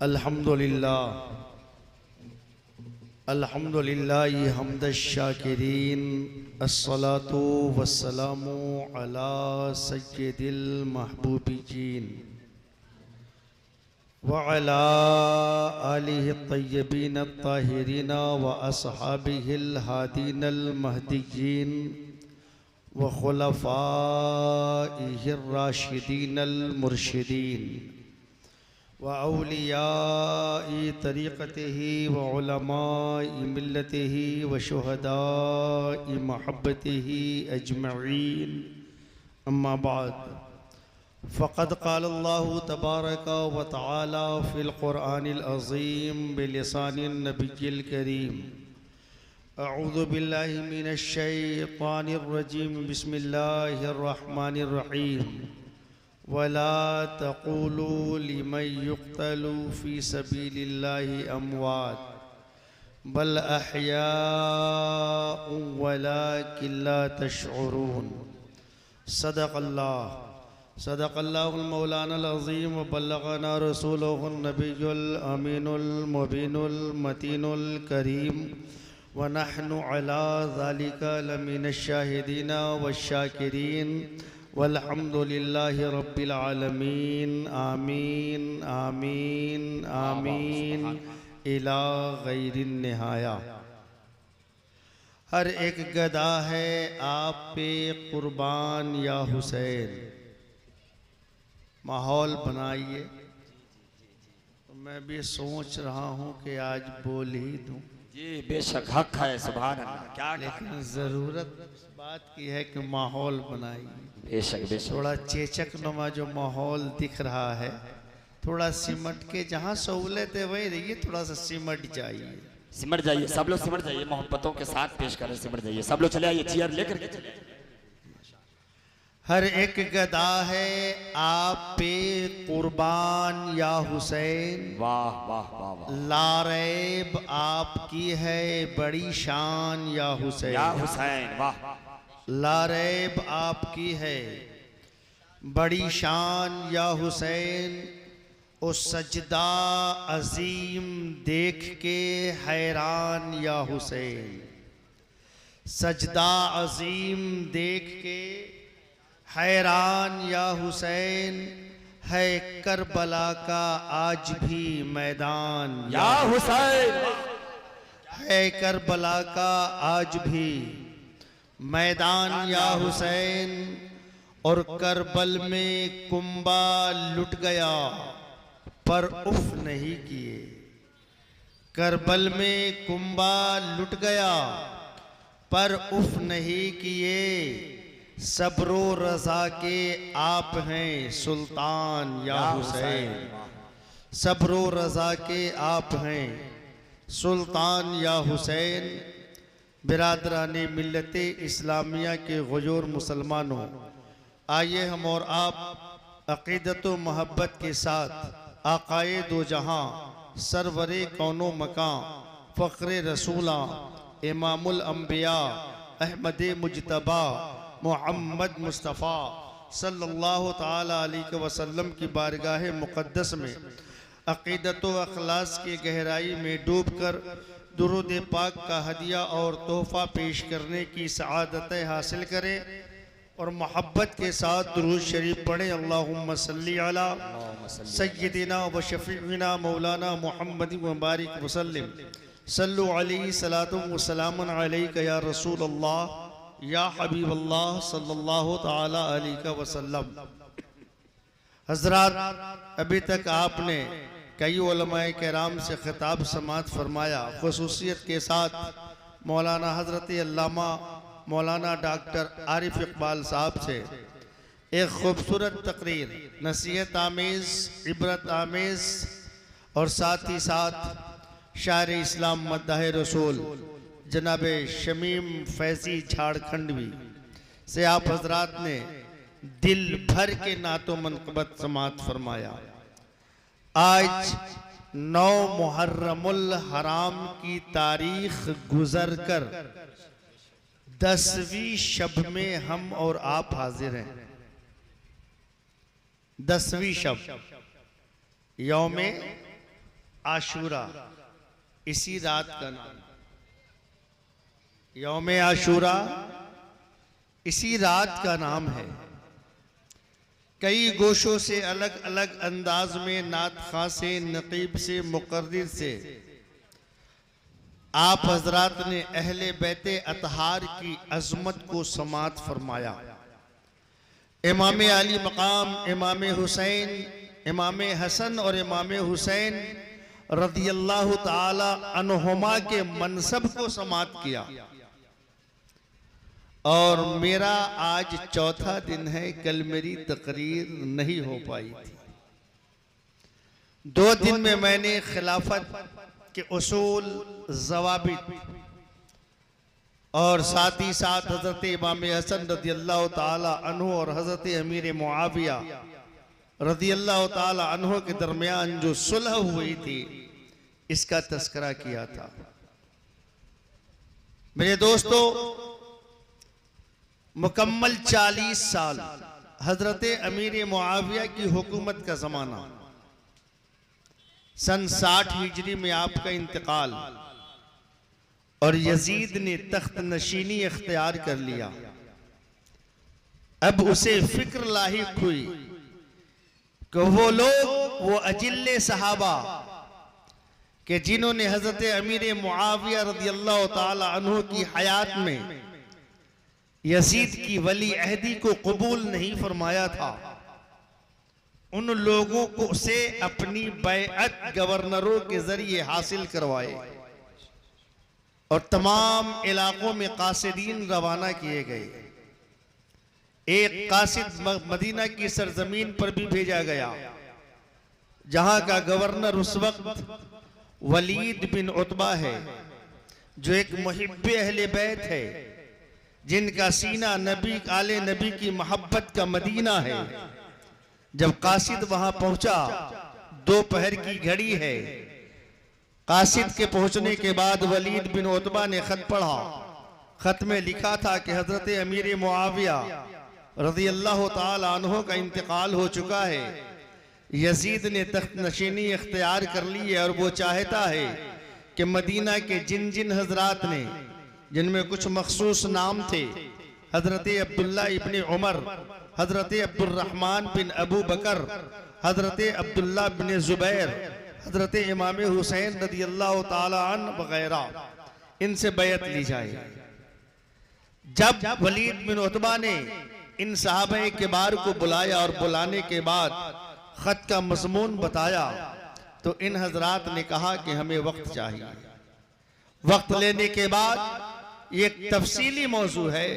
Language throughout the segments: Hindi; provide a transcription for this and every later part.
अल्हम्दुलिल्लाह हम्दश-शाकिरीन अस्सलातु वस्सलामु अला सय्यिदिल महबूबीन व अला आलिहि तय्यबीन अत्ताहिरीन व अस्हाबिहिल हादीनल महदीयीन व खुलफाइहिर राशिदीनल मुर्शिदीन व औलियाई तरीक़तिही व उलमाई मिल्लतिही व शुहदाई महब्बतिही अजमईन अम्मा बाद फ़क़द क़ाल अल्लाहु तबारक व तआला फ़िल क़ुरआनिल अज़ीम बिलिसानिन नबिय्यिल करीम अऊज़ु बिल्लाहि मिनश शैतानिर रजीम बिस्मिल्लाहिर रहमानिर रहीम वला तक़ूलू लिमन युक़्तलू फ़ी सबीलिल्लाहि अमवात बल अहयाउ वलाकिन ला तशऊरून। सदक़ल्लाहुल मौलानाल अज़ीम व बल्लग़ना रसूलुहुन नबियुल अमीनुल मुबीनुल मतीनुल करीम व नहनु अला ज़ालिका लमिनश शाहिदीन वश्शाकिरीन वल्हम्दुलिल्लाहि रब्बिल आलमीन। आमीन आमीन आमीन इला गैरिन निहाया। हर एक गदा है आप पे कुर्बान या हुसैन। माहौल बनाइए। तो मैं भी सोच रहा हूँ कि आज बोल ही दूँ। जी बेशक हक है, सुभान अल्लाह। क्या लेकिन ज़रूरत इस बात की है कि माहौल बनाइए। बेशक बेशक थोड़ा चेचक नुमा जो माहौल दिख रहा है, थोड़ा सिमट के जहाँ सहूलत है वही रहिए, थोड़ा सा सिमट जाइए। सिमट जाइए, सब लोग सिमट जाइए, मोहब्बतों के साथ पेश करें। सिमट जाइए सब लोग, चले आइए, चेयर लेकर के चले। हर एक गदा है आप पे कुर्बान या हुसैन। वाह वाह वाह वाह। लारैब आपकी है बड़ी शान या हुसैन। या हुसैन, वाह। लारैब आपकी है बड़ी शान या हुसैन। ओ सजदा अजीम देख के हैरान या हुसैन। सजदा अजीम देख के हैरान या हुसैन। है करबला का आज भी मैदान या हुसैन। है करबला का आज भी मैदान या हुसैन। और करबल में कुंबा लुट गया पर उफ नहीं किए। करबल में कुंबा लुट गया पर उफ नहीं किए। सब्रो रज़ा के आप हैं सुल्तान या हुसैन। सब्रो रज़ा के आप हैं सुल्तान या हुसैन। बिरादरानी मिल्लत इस्लामिया के गुजूर मुसलमानों, आइए हम और आप अक़ीदत व मोहब्बत के साथ आक़ाए दो जहां सरवरे कौनो मकां फ़ख्रे रसूला इमामुल अंबिया अहमद मुजतबा मोहम्मद मुस्तफ़ा सल्लल्लाहु ताला अलैहि वसल्लम की बारगाह मुक़द्दस में अक़ीदत व अख़लास की गहराई में डूबकर दुरूद पाक का हदिया और तोहफ़ा पेश करने की सआदतें हासिल करें और मोहब्बत के साथ दुरूद शरीफ पढ़ें। अल्लाहुम्मा सल्ली अला सय्यिदिना व शफ़ीइना मौलाना मुहम्मद व बारिक वसल्लिम। सल्लु अलैहि सलातु व सलामुन अलैका या रसूल अल्लाह या हबीब अल्लाह सल्लल्लाहु ताला अलैहि वसल्लम। हज़रात, अभी तक आपने कई उलमाए किराम से खिताब समात फरमाया। ख़ुसूसियत के साथ मौलाना हज़रत अल्लामा मौलाना डॉक्टर आरिफ इकबाल साहब से एक खूबसूरत तकरीर, नसीहत आमेज़, इबरत आमेज़ और साथ ही साथ शायर इस्लाम मद्दाह रसूल जनाब शमीम फैज़ी झारखंडवी से आप हजरात ने दिल भर के नातो मनक़बत समात फरमाया। आज 9 मुहर्रमुल हराम की तारीख गुजर कर 10वीं शब में हम और आप हाजिर हैं। 10वीं शब यौमे आशूरा इसी रात का नाम, यौम आशूरा इसी रात का नाम है। कई गोशों से अलग अलग अंदाज में नात खां से, नकीब से, मुकर्रिर से आप हजरात ने अहले बैते अतहार की अजमत को समात फरमाया। इमाम अली मकाम, इमाम हुसैन, इमाम हसन और इमाम हुसैन रदियल्लाहु ताला अन्हुमा के मनसब को समात किया। और मेरा आज चौथा दिन है, कल मेरी तकरीर नहीं हो पाई थी। 2 दिन में मैंने खिलाफत के उसूल, ज़वाबित और साथ ही साथ हजरत इमाम हसन रदियल्लाहु ताला अन्हु और हजरत अमीर मुआविया रदियल्लाहु ताला अन्हु के दरमियान जो सुलह हुई थी, इसका तस्करा किया था। मेरे दोस्तों, मुकम्मल 40 साल हजरत अमीर मुआविया की हुकूमत का जमाना, सन 60 हिजरी में आपका इंतकाल और यजीद ने तख्त नशीनी इख्तियार कर लिया। अब उसे फिक्र लाहिक हुई कि वो लोग, वो अजिल्ले सहाबा कि जिन्होंने हजरत अमीर मुआविया रदियल्लाहु ताला अन्हु की हयात में यजीद की वली अहदी को कबूल नहीं फरमाया था, उन लोगों को से अपनी बैअत गवर्नरों के जरिए हासिल करवाए और तमाम इलाकों में कासिदीन रवाना किए गए। एक कासिद मदीना की सरजमीन पर भी भेजा गया, जहां का गवर्नर उस वक्त वलीद बिन उतबा है, जो एक मुहिब्बे अहले बैत है, जिनका सीना नबी आले नबी की मोहब्बत का मदीना है। जब कासिद वहां पहुंचा, दोपहर की घड़ी है, कासिद के पहुंचने के बाद वलीद बिन उतबा ने खत पढ़ा। खत में लिखा था कि हजरत अमीर मुआविया रज़ियल्लाहु ताला अन्हु का इंतकाल हो चुका है, यजीद ने तख्त नशीनी इख्तियार कर ली है और वो चाहता है कि मदीना के जिन जिन हजरात ने, जिनमें कुछ मखसूस नाम थे, हजरत अब्दुल्ला इब्न उमर, हजरत अब्दुर्रहमान बिन अबू बकर, हजरत अब्दुल्ला बिन जुबैर, हजरत इमाम हुसैन रदियल्लाहु ताला अन्हु वगैरह, इनसे बैत ली जाए। जब वलीद बिन उतबा ने इन सहाबा किबार को बुलाया और बुलाने के बाद खत का मजमून बताया, तो इन हजरात ने कहा कि हमें वक्त चाहिए। वक्त लेने के बाद ये तफसीली मौजू है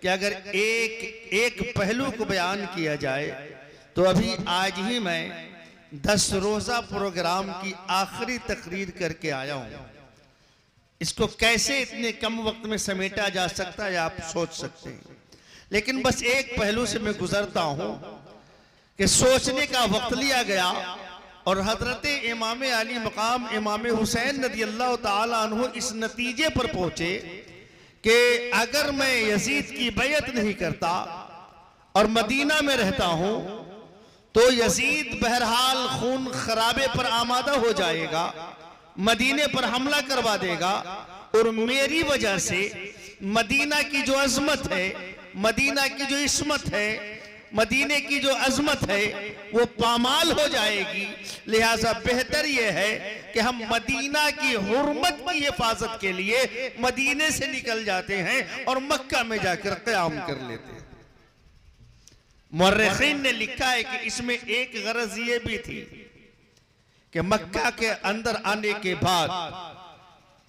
कि अगर एक पहलू को बयान किया जाए तो अभी आज ही मैं 10 रोजा प्रोग्राम की आखिरी तकरीर करके आया हूं। इसको कैसे इतने कम वक्त में समेटा जा सकता है आप सोच सकते हैं, लेकिन बस एक पहलू से मैं गुजरता हूं कि सोचने का वक्त लिया गया और हजरत इमाम अली मकाम इमाम हुसैन रज़ियल्लाहु ताला अन्हु इस नतीजे पर पहुंचे कि अगर मैं यजीद की बैयत नहीं करता और मदीना में रहता हूं तो यजीद बहरहाल खून खराबे पर आमादा हो जाएगा, मदीने पर हमला करवा देगा और मेरी वजह से मदीना की जो अजमत है, मदीना की जो इस्मत है, मदीने की जो अजमत है वो पामाल हो जाएगी। लिहाजा बेहतर यह है कि हम मदीना की हुर्मत की हिफाजत के लिए मदीने से निकल जाते हैं और मक्का में जाकर क़याम कर लेते हैं। मुर्रिखीन ने लिखा है कि इसमें एक गरज ये भी थी कि मक्का के अंदर आने के बाद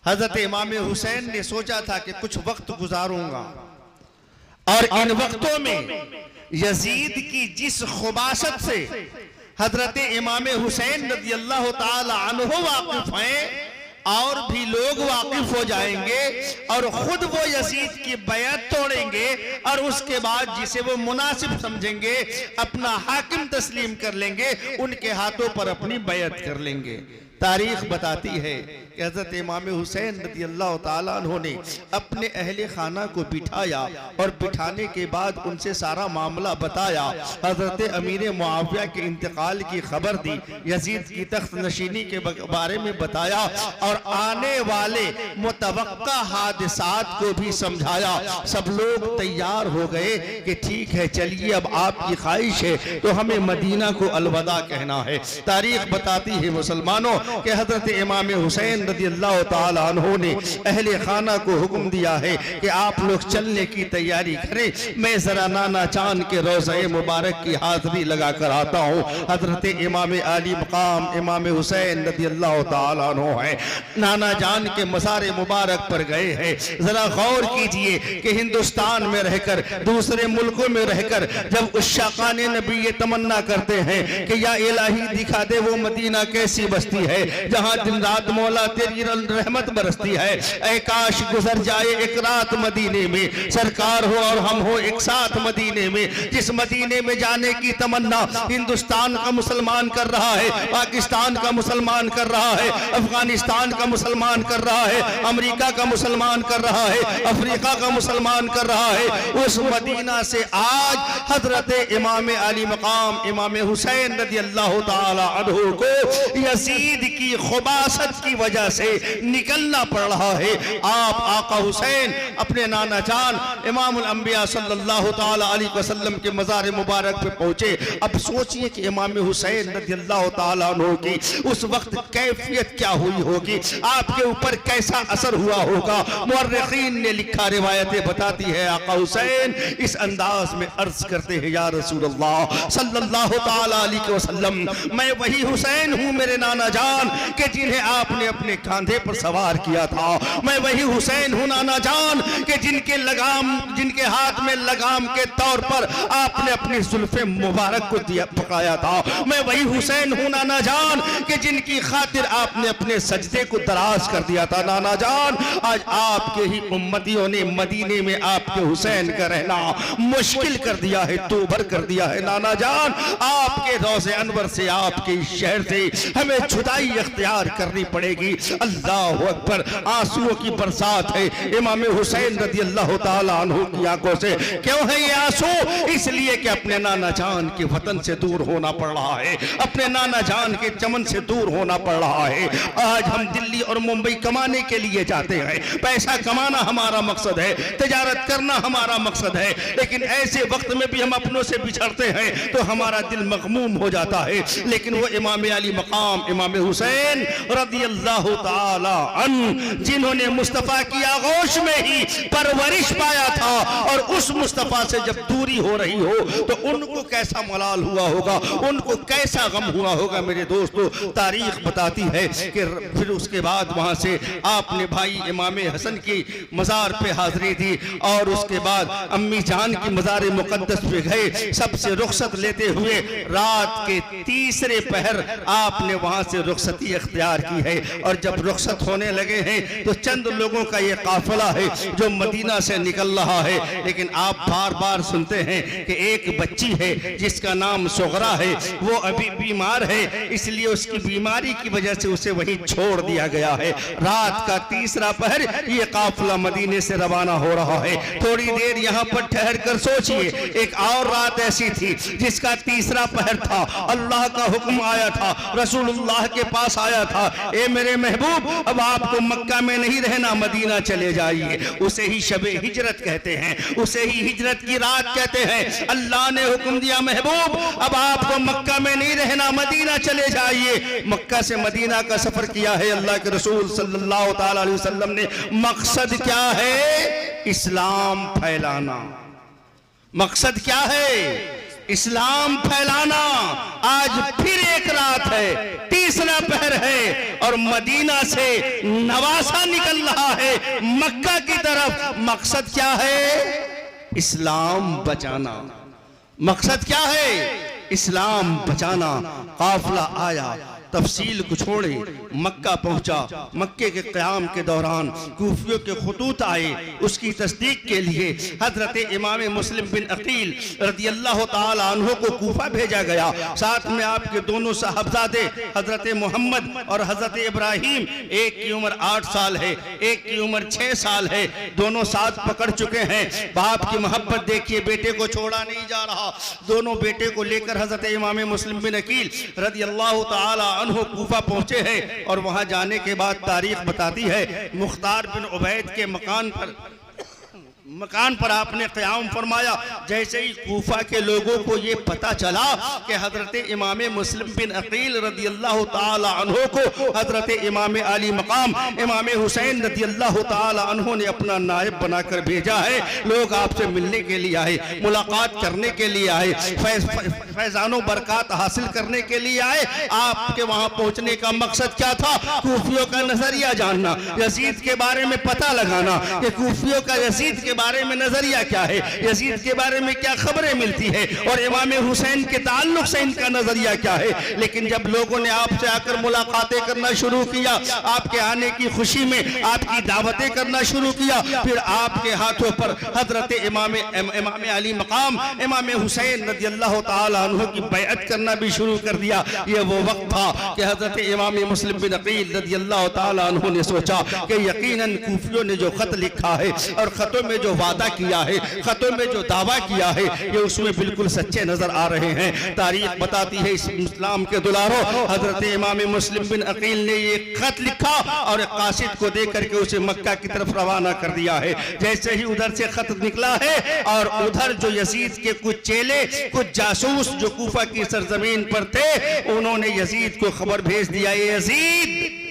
हजरत इमाम हुसैन ने सोचा था कि कुछ वक्त गुजारूंगा और इन वक्तों में यजीद की जिस खुबासत से हजरत इमाम हुसैन रज़ियल्लाहु ताला अन्हु वाकिफ हैं और भी लोग वाकिफ हो जाएंगे और खुद वो यजीद की बैत तोड़ेंगे और उसके बाद जिसे वो मुनासिब समझेंगे अपना हाकिम तस्लीम कर लेंगे, उनके हाथों पर अपनी बैत कर लेंगे। तारीख बताती है कि हज़रत इमाम हुसैन रज़ी अल्लाह ताला अन्हु ने अपने अहले खाना को बिठाया और बिठाने के बाद उनसे सारा मामला बताया। हज़रत अमीर मुआविया के इंतकाल की खबर दी, यजीद की तख्त नशीनी के बारे में बताया और आने वाले मुतवक्का हादिसात को भी समझाया। सब लोग तैयार हो गए कि ठीक है, चलिए अब आपकी ख्वाहिश है तो हमें मदीना को अलविदा कहना है। तारीख बताती है मुसलमानों कि हजरत इमाम हुसैन रज़ी अल्लाह ताला अन्हु ने अहले खाना को हुक्म दिया है कि आप लोग चलने की तैयारी करें, मैं जरा नाना चांद के रोज़े मुबारक की हाजिरी लगा कर आता हूँ। हजरत इमाम आली मकाम इमाम हुसैन रज़ी अल्लाह ताला अन्हु है, नाना जान के मज़ार मुबारक पर गए हैं। जरा गौर कीजिए कि हिंदुस्तान में रहकर दूसरे मुल्कों में रहकर जब उस शाकान नबी ये तमन्ना करते हैं कि या इलाही दिखा दे वो मदीना कैसी बस्ती है जहां दिन रात मौला तेरी रहमत बरसती है। ऐ काश गुजर जाए एक रात मदीने में, सरकार हो और हम हो एक साथ मदीने में। जिस मदीने में जाने की तमन्ना हिंदुस्तान का मुसलमान कर रहा है, पाकिस्तान का मुसलमान कर रहा है, अफगानिस्तान का मुसलमान कर रहा है, अमेरिका का मुसलमान कर रहा है, अफ्रीका का मुसलमान कर रहा है, उस मदीना से आज हजरत इमाम अली मकाम इमाम हुसैन रज़ी अल्लाह ताला अन्हु को यजीद की खुबासत की वजह से निकलना पड़ रहा है। आप आका हुसैन अपने नाना जान इमामुल अंबिया सल्लल्लाहु ताला अलैहि वसल्लम के मज़ार मुबारक पे पहुंचे। अब सोचिए कि इमाम हुसैन रज़ी अल्लाह ताला अन्हु की उस वक्त कैफियत क्या हुई होगी, आपके ऊपर कैसा असर हुआ होगा। मुअर्रिखीन ने लिखा, रिवायतें बताती है आका हुसैन इस अंदाज में अर्ज करते हैं, या रसूल अल्लाह सल्लल्लाहु ताला अलैहि वसल्लम, मैं वही हुसैन हूँ मेरे नाना जान के जिन्हें आपने अपने कांधे पर सवार किया था। मैं वही हुसैन हूँ नाना जान के जिनके हाथ में लगाम के तौर पर आपने अपनी जुल्फे मुबारक को दिया पकाया था। मैं वही हुसैन हूँ नाना जान के जिनकी खातिर आपने अपने सजदे को दराज कर दिया था। नाना जान आज आपके ही उम्मतियों ने मदीने में आपके हुसैन का रहना मुश्किल कर दिया है, दूभर कर दिया है। नाना जान आपके रोज़े अनवर से, आपके शहर से हमें जुदाई इख्तियार करनी पड़ेगी। अल्लाह अकबर, आंसुओं की बरसात है इमाम हुसैन रज़ी अल्लाह ताला अन्हु की आंखों से। क्यों है ये आंसू? इसलिए कि अपने नाना जान के वतन से दूर होना पड़ रहा है, अपने नाना जान के चमन से दूर होना पड़ रहा है। आज हम दिल्ली और मुंबई कमाने के लिए जाते हैं, पैसा कमाना हमारा मकसद है, तिजारत करना हमारा मकसद है, लेकिन ऐसे वक्त में भी हम अपनों से बिछड़ते हैं तो हमारा दिल मगमूम हो जाता है। लेकिन वो इमाम अली मकाम इमाम हुसैन रज़ी अल्लाह ताला अन्हु जिन्होंने मुस्तफ़ा की आगोश में ही परवरिश पाया था और उस मुस्तफ़ा से जब दूरी हो रही हो तो उनको कैसा मलाल हुआ होगा, उनको कैसा गम हुआ होगा। मेरे दोस्तों, तारीख बताती है कि फिर उसके बाद वहां से आपने भाई इमाम हसन की मज़ार पे हाजिरी दी और उसके बाद अम्मी जान की मज़ार मुक़द्दस पे गए। सबसे रुखसत लेते हुए रात के तीसरे पहर आपने वहां से रुखसती इख्तियार की है और जब रुखसत होने लगे हैं तो चंद लोगों का ये काफिला है जो मदीना से निकल रहा है। लेकिन आप बार बार सुनते हैं कि एक बच्ची है जिसका नाम सुगरा है, वो अभी बीमार है, इसलिए उसकी बीमारी की वजह से उसे वहीं छोड़ दिया गया है। रात का तीसरा पहर ये काफिला मदीने से रवाना हो रहा है। थोड़ी देर यहाँ पर ठहर कर सोचिए, एक और रात ऐसी थी जिसका तीसरा पहर था, अल्लाह का हुक्म आया था, रसूलुल्लाह के पास आया था, ए मेरे महबूब अब आपको मक्का में नहीं रहना, मदीना चले जाइए। उसे ही शबे हिजरत कहते हैं, उसे ही हिजरत की रात कहते हैं। अल्लाह ने हुक्म दिया महबूब अब आपको मक्का में नहीं रहना, मदीना चले जाइए। मक्का से मदीना का सफर किया है अल्लाह के रसूल सल्लल्लाहु ताला अलैहि वसल्लम ने। मकसद क्या है? इस्लाम फैलाना। मकसद क्या है? इस्लाम फैलाना। आज फिर एक रात है, तीसरा पहर है और मदीना से नवासा निकल रहा है मक्का की तरफ। मकसद क्या है? इस्लाम बचाना। मकसद क्या है? इस्लाम बचाना। काफिला आया, तफसील को छोड़े मक्का पहुंचा। मक्के के क़याम के दौरान कूफियों के खुतूत आए, उसकी तस्दीक के लिए हजरत इमाम मुस्लिम बिन अकील रदियल्लाहु ताला अन्हु को कूफा भेजा गया। साथ में आपके दोनों साहबजादे हजरत मोहम्मद और हजरत इब्राहिम, एक की उम्र 8 साल है, एक की उम्र 6 साल है, दोनों साथ पकड़ चुके हैं। बाप की मोहब्बत देखिए, बेटे को छोड़ा नहीं जा रहा। दोनों बेटे को लेकर हजरत इमाम मुस्लिम बिन अकील रदियल्लाहु ताला अन्हु कूफा पहुंचे हैं। और वहां जाने के बाद तारीख बताती है, मुख्तार बिन उबैद के मकान पर आपने क़याम फरमाया। जैसे ही कूफा के लोगों को ये पता चला कि हजरत इमाम मुस्लिम बिन अकील रदियल्लाहु ताला अन्हु को हजरत इमाम अली मकाम इमाम हुसैन रदियल्लाहु ताला अन्हु ने अपना नायब बनाकर भेजा है, लोग आपसे मिलने के लिए आए, मुलाकात करने के लिए आए, फैजानो बरकत हासिल करने के लिए आए। आपके वहां पहुंचने का मकसद क्या था? कूफियों का नजरिया जानना, यजीद के बारे में पता लगाना कि कूफियों का यजीद के बारे में नजरिया क्या है, यजीद के बारे में क्या खबरें मिलती है और इमाम हुसैन के ताल्लुक से इनका नजरिया क्या है। लेकिन जब लोगों ने आपसे आकर मुलाकातें करना शुरू किया, आपके आने की खुशी में आपकी दावतें करना शुरू किया, फिर आपके हाथों पर हजरत इमाम अली मकाम इमाम हुसैन रदियल्लाहु ताला अन्हु की बैअत करना भी शुरू कर दिया। ये वो वक्त था कि हजरत इमाम मुस्लिम बिन अकील रदियल्लाहु ताला अन्हु ने सोचा कि यकीनन कूफियों ने जो खत लिखा है और खतों में जो वादा किया है, खतों में जो दावा किया है, ये उसमें बिल्कुल सच्चे नजर आ रहे हैं। तारीख बताती है, इस्लाम के दुलारों, हजरत इमाम मुस्लिम बिन अकील ने ये खत लिखा और कासिद को दे करके उसे मक्का की तरफ रवाना कर दिया है। जैसे ही उधर से खत निकला है और उधर जो यजीद के कुछ चेले, कुछ जासूस जो कूफा की सरजमीन पर थे, उन्होंने यजीद को खबर भेज दिया, यजीद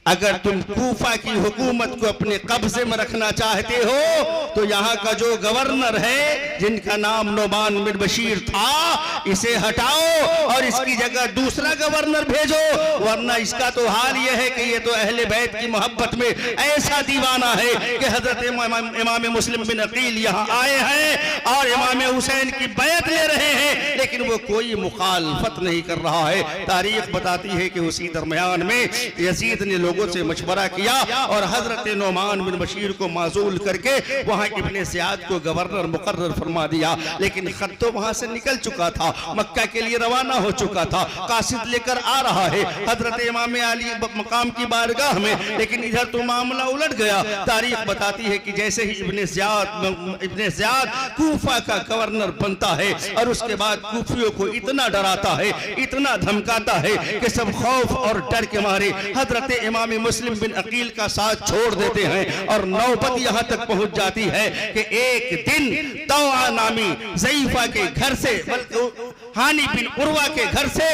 अगर तुम कूफा की हुकूमत को अपने कब्जे में रखना चाहते हो तो यहाँ का जो गवर्नर है, जिनका नाम नोमान बिन बशीर था, इसे हटाओ और इसकी जगह दूसरा गवर्नर भेजो, वरना इसका तो हाल यह है कि ये तो अहले बैत की मोहब्बत में ऐसा दीवाना है कि हजरत इमाम मुस्लिम बिन अकील यहाँ आए हैं और इमाम हुसैन की बैत ले रहे हैं, लेकिन वो कोई मुखालफत नहीं कर रहा है। तारीख बताती है कि उसी दरमियान में यजीद ने लोगों से मशवरा किया और हजरत नोमान बिन बशीर को माजूल करके वहां इब्ने ज़ियाद को गवर्नर मुकर्रर फरमा दिया। लेकिन खत तो वहां से निकल चुका था, मक्का के लिए रवाना हो चुका था, कासिद लेकर आ रहा है हजरत इमाम अली मकाम की बारगाह में, लेकिन इधर तो मामला उलट गया। तारीख बताती है कि जैसे ही इब्ने ज़ियाद कूफा का गवर्नर बनता है और उसके बाद कूफियों को इतना डराता है, इतना धमकाता है कि सब खौफ और डर के मारे हजरत इमाम मुस्लिम बिन अकील का साथ छोड़ देते हैं और नौबत यहां तक पहुंच जाती है कि एक दिन तौआ नामी ज़ईफा के घर से, बल्कि हानी बिन उर्वा के घर से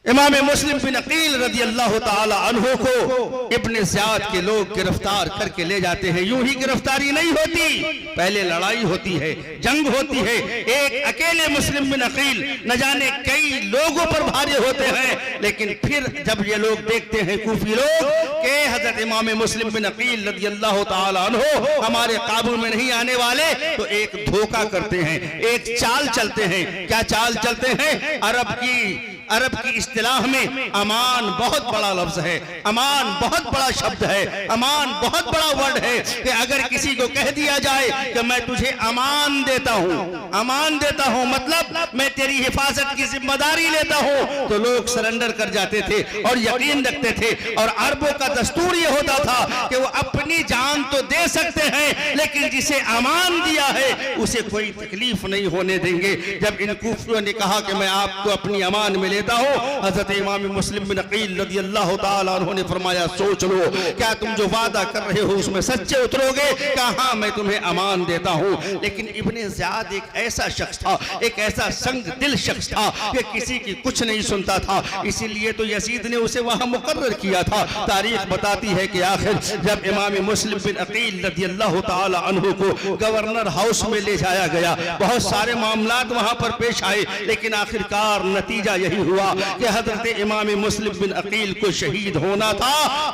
इमाम मुस्लिम बिन अकील रदियल्लाहु ताला अन्हु को इब्ने ज़ियाद के लोग गिरफ्तार करके ले जाते हैं। यूं ही गिरफ्तारी नहीं होती, पहले लड़ाई होती है, जंग होती है। एक अकेले मुस्लिम बिन अकील न जाने कई लोगों पर भारी होते हैं, लेकिन फिर जब ये लोग देखते हैं कूफी लोग कि हजरत इमाम मुस्लिम बिन अकील रदियल्लाहु ताला अन्हु हमारे काबू में नहीं आने वाले, तो एक धोखा करते हैं, एक चाल चलते हैं। क्या चाल चलते हैं? अरब की इस्तिलाह में अमान बहुत बड़ा लफ्ज है, अमान बहुत बड़ा शब्द है, अमान बहुत बड़ा वर्ड है कि अगर किसी को कह दिया जाए कि मैं तुझे अमान देता हूं मतलब मैं तेरी हिफाजत की जिम्मेदारी लेता हूं, तो लोग सरेंडर कर जाते थे और यकीन रखते थे। और अरबों का दस्तूर यह होता था कि वो अपनी जान तो दे सकते हैं, लेकिन जिसे अमान दिया है उसे कोई तकलीफ नहीं होने देंगे। जब इन कूफियों ने कहा कि मैं आपको अपनी अमान में लेता हूं, हजरत इमाम मुस्लिम बिन अकील रदियल्लाहु ताला अन्हु ने फरमाया, सोच लो, क्या तुम जो वादा कर रहे हो उसमें सच्चे उतरोगे? कहा हाँ, मैं तुम्हें अमान देता हूं। लेकिन इब्ने ज़ियाद एक ऐसा शख्स था, एक ऐसा संग दिल शख्स था कि किसी की कुछ नहीं सुनता था, इसीलिए तो यजीद ने उसे वहां मुकर्रर किया था। तारीख बताती है कि आखिर जब इमाम मुस्लिम बिन अकील रदियल्लाहु ताला अन्हु को गवर्नर हाउस में ले जाया गया, बहुत सारे मामलात वहां पर पेश आए, लेकिन आखिरकार नतीजा यही हुआ कि हजरत इमाम मुस्लिम बिन अकील को शहीद होना था,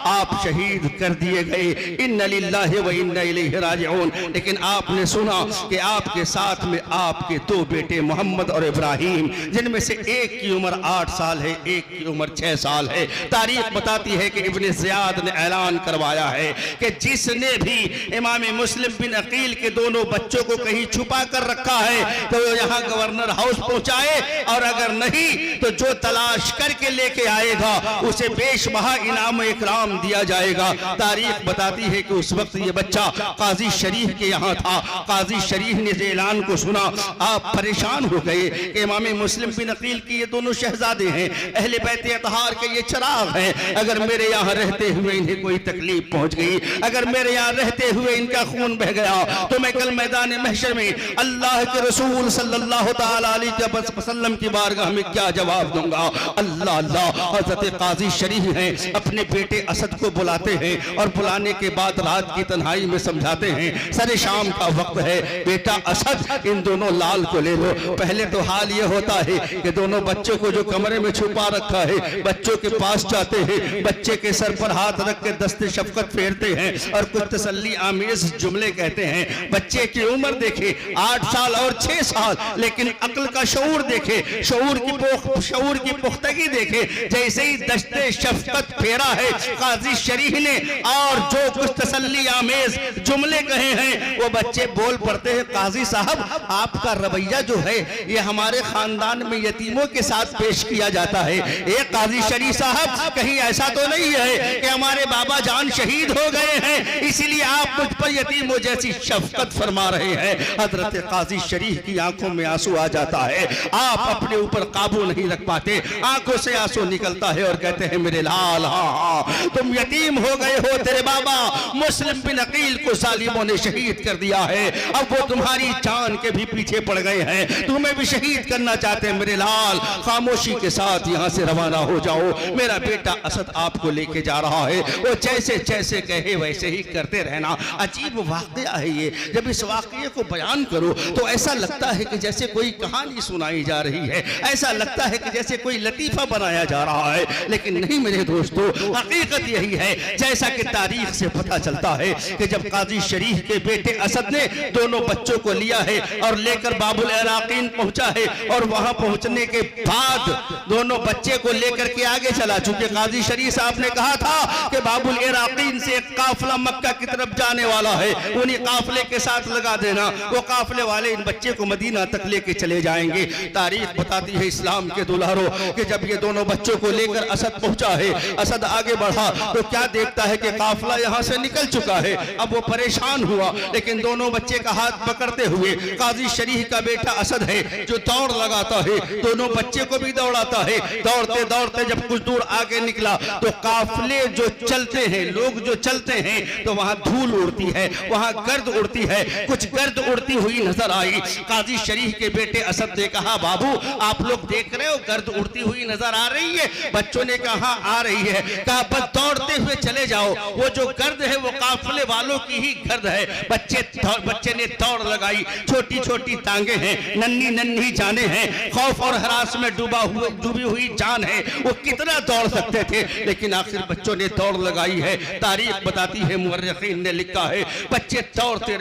आप शहीद कर दिए गए। इन्ना लिल्लाहि व इन्ना इलैहि राजिऊन। लेकिन आपने सुना कि आपके साथ में आपके दो बेटे मोहम्मद और इब्राहिम, जिनमें से एक की उम्र 8 साल है, एक की उम्र 6 साल है। तारीख बताती है कि इब्ने ज़ियाद ने ऐलान करवाया है कि जिसने भी इमाम मुस्लिम बिन अकील के दोनों बच्चों को कहीं छुपा कर रखा है तो वो यहाँ गवर्नर हाउस पहुंचाए, और अगर नहीं तो जो तलाश करके लेके आएगा उसे बेशबहा इनाम इकराम दिया जाएगा। तारीख बताती है कि उस वक्त ये बच्चा काजी शरीफ के यहाँ था। काजी शरीफ ने ऐलान को सुना, आप परेशान हो गए कि इमाम मुस्लिम बिन अकील की ये दोनों शहजादे हैं, अहले बैत अतहार के ये चिराग हैं, अगर मेरे यहाँ रहते हुए इन्हें कोई तकलीफ पहुंच गई, अगर मेरे यहाँ रहते हुए इनका खून बह गया तो मैं कल मैदान महशर में अल्लाह के रसूल सल्लल्लाहु तआला अलैहि वसल्लम की बारगाह में क्या जवाब दूंगा। अल्लाह अल्लाह। हजरत काजी शरीफ हैं, अपने बेटे असद को बुलाते हैं और बुलाने के बाद रात की तन्हाई में समझाते हैं, सरे शाम का वक्त है, बेटा असद इन दोनों लाल को ले लो। पहले तो हाल ये होता है कि दोनों बच्चों को जो कमरे में छुपा रखा है, बच्चों के पास जाते हैं, बच्चे के सर पर हाथ रख के दस्ते शफकत फेरते हैं और कुछ तसल्ली आमेज जुमले कहते हैं। बच्चे की उम्र देखे 8 साल और 6 साल, लेकिन अक्ल का शऊर देखे, शऊर की पुख्तगी देखे। जैसे ही दस्ते शफकत फेरा है काजी शरीफ ने और जो कुछ तसल्ली आमेज जुमले कहे हैं वो बच्चे बोल पड़ते हैं, काजी साहब आपका रवैया जो है ये हमारे खानदान में यतीमों के साथ पेश किया जाता है। एक काजी शरीफ साहब कहीं ऐसा तो नहीं है कि हमारे बाबा जान शहीद हो गए हैं इसीलिए आप मुझ पर यतीमों जैसी शफकत फरमा रहे हैं। हजरत काजी शरीफ की आंखों में आंसू आ जाता है, आप अपने ऊपर काबू नहीं रख पाते, आंखों से आंसू निकलता है और कहते हैं मेरे लाल, हाँ हाँ तुम यतीम हो गए हो, तेरे बाबा मुस्लिम बिन अकील को जालिमों ने शहीद कर दिया है, अब वो तुम्हारी जान के भी पीछे पड़ गए हैं, तुम्हें भी शहीद करना चाहते हैं। मेरे लाल खामोशी के साथ यहाँ से रवाना हो जाओ, मेरा बेटा असद आपको लेके जा रहा है, वो जैसे जैसे कहे वैसे ही करते रहना। अजीब वाकया है ये, जब इस वाकये को बयान करो तो ऐसा लगता है कि जैसे कोई कहानी सुनाई जा रही है, ऐसा लगता है कि जैसे कोई लतीफा बनाया जा रहा है, लेकिन नहीं मेरे दोस्तों, हकीकत यही है जैसा कि तारीख से पता चलता है कि जब काजी शरीफ के बेटे असद ने दोनों बच्चों को लिया है और लेकर बाबुल इराकीन पहुंचा है, और वहां पहुंचने के बाद दोनों बच्चे को लेकर के आगे चला, चूंकि काजी शरीफ साहब ने कहा था कि बाबुल इराकीन से एक काफिला मक्का की तरफ जाने वाला है, उन्हीं काफिले के साथ लगा देना, वो काफिले वाले इन बच्चे को मदीना तक लेके चले जाएंगे। तारीख बताती है इस्लाम के दुल्हारों कि जब ये दोनों बच्चों को लेकर असद पहुंचा है, असद आगे बढ़ा तो क्या देखता है कि काफिला यहां से निकल चुका है। अब वो परेशान हुआ, लेकिन दोनों बच्चे का हाथ पकड़ते हुए काजी शरीफ का बेटा असद है जो दौड़ लगाता है, दोनों बच्चे को भी दौड़ाता है। दौड़ते दौड़ते जब कुछ दूर आगे निकला तो काफिले जो चलते हैं, लोग जो चलते हैं, तो वहां धूल उड़ती है, वहां गर्द उड़ती है, कुछ गर्द उड़ती हुई नजर आई। काजी शरीफ के बेटे असद ने कहा बाबू आप लोग देख रहे हो गर्द उड़ती हुई नजर आ रही है? बच्चों ने कहा आ रही है। कहा बस दौड़ते हुए चले जाओ, वो जो गर्द है वो काफिले वालों की ही गर्द है। बच्चे ने दौड़ लगाई, छोटी छोटी टांगे हैं, नन्ही नन्ही जाने हैं, खौफ और हरास में डूबी हुई जान है, वो कितना दौड़ सकते थे, लेकिन आखिर बच्चों ने दौड़ लगाई है। तारीख बताती है, मुअर्रिखीन ने लिखा है, बच्चे दौड़ते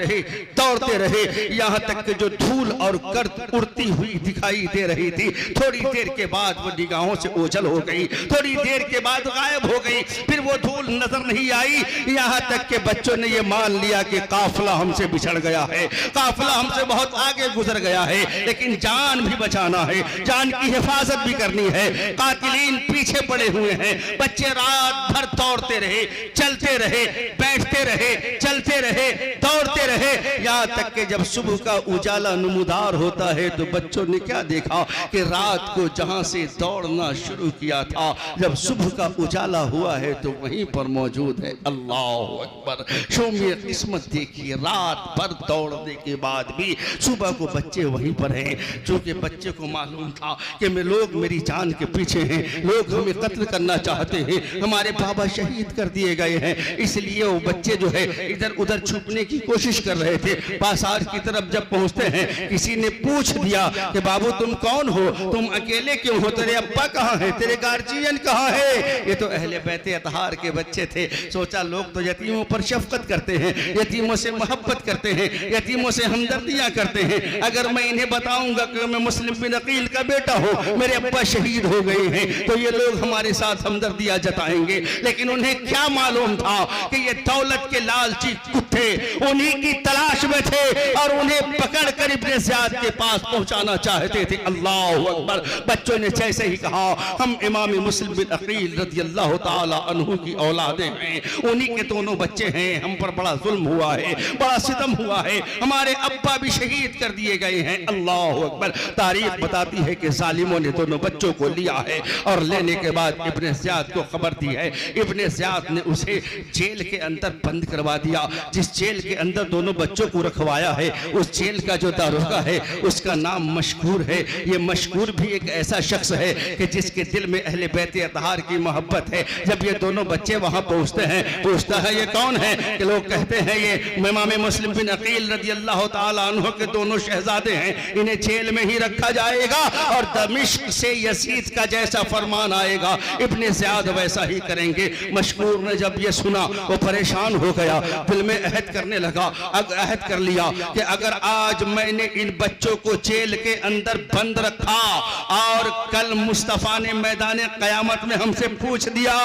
रहे यहाँ तक कि जो धूल और गर्द उड़ती हुई दिखाई दे रही थी, थोड़ी देर के बाद वो निगाहों से ओझल हो गई, थोड़ी देर के बाद गायब हो गई, फिर वो धूल नजर नहीं आई। यहाँ तक के बच्चों ने ये मान लिया कि काफिला हमसे बिछड़ गया है, काफिला हमसे बहुत आगे गुजर गया है, लेकिन जान भी बचाना है, जान की हिफाजत भी करनी है। कातिलीन पीछे पड़े हुए हैं। बच्चे रात भर दौड़ते रहे, चलते रहे, बैठते रहे, चलते रहे, दौड़ते रहे, यहाँ तक कि जब सुबह का उजाला नमूदार होता है तो बच्चों ने क्या देखा कि रात को जहां से दौड़ना शुरू किया था, जब सुबह का उजाला हुआ है तो वहीं पर मौजूद है। अल्लाह अकबर। शोमिए किस्मत देखिए, रात भर दौड़ने के बाद भी सुबह को बच्चे वहीं पर हैं। चूंकि बच्चे को मालूम था कि लोग मेरी जान के पीछे हैं, लोग हमें कत्ल करना चाहते हैं, हमारे बाबा शहीद कर दिए गए हैं, इसलिए वो बच्चे जो है इधर उधर छुपने की कोशिश कर रहे थे। बाजार की तरफ जब पहुंचते हैं, किसी ने पूछ दिया कि बाबू तुम कौन हो, तुम अकेले क्यों हो, तेरे अब्बा कहाँ है, तेरे गार्जियन कहाँ है? ये तो अहले बैत अतहार के बच्चे थे। सोचा लोग तो यतीमों पर शफकत करते हैं, यतीमों से मोहब्बत करते हैं, यतीमों से हमदर्दियां करते हैं। अगर मैं इन्हें बताऊंगा कि मैं मुस्लिम बिन अकील का बेटा हूँ, मेरे अब्बा शहीद हो गए हैं, तो ये लोग हमारे साथ हमदर्दियां जताएंगे। लेकिन उन्हें क्या मालूम था कि ये दौलत के लालची कुत्ते उन्हीं की तलाश में थे और उन्हें पकड़कर इब्ने ज़ियाद के पास पहुंचाना चाहते थे। अल्लाहु अकबर। बच्चों ने जैसे ही कहा हम इमाम मुस्लिम बिन अकील रज़ियल्लाहु ताला अन्हु की औलादें हैं, उन्हीं के दोनों बच्चे हैं, हम पर बड़ा जुल्म हुआ है, बड़ा सितम हुआ है, हमारे अब्बा भी शहीद कर दिए गए हैं। अल्लाहु अकबर। तारीख बताती है कि जालिमों ने दोनों बच्चों को लिया है और लेने के बाद इब्ने ज़ियाद को खबर दी है। इब्ने ज़ियाद ने उसे जेल के अंदर बंद करवा दिया। जिस जेल के अंदर दोनों बच्चों को रखवाया है, उस जेल का जो दारोगा है उसका नाम मशकूर है। ये मशकूर भी एक ऐसा शख्स है कि जिसके दिल में अहले बैत अतहार की मोहब्बत है। जब ये दोनों बच्चे वहां पहुंचते हैं, पूछता है ये कौन है, कि लोग कहते हैं ये इमाम मुस्लिम बिन अकील रज़ियल्लाहु ताला अन्हु के दोनों शहजादे हैं, इन्हें जेल में ही रखा जाएगा और दमिश्क से यजीद का जैसा फरमान आएगा इब्ने ज़ियाद वैसा ही करेंगे। मशकूर ने जब ये सुना वो परेशान हो गया, दिल में अहद करने लगा, अहद कर लिया कि अगर आज मैंने इन बच्चों को जेल के अंदर बंद रखा और कल मुस्तफा ने मैदान कयामत में हमसे पूछ दिया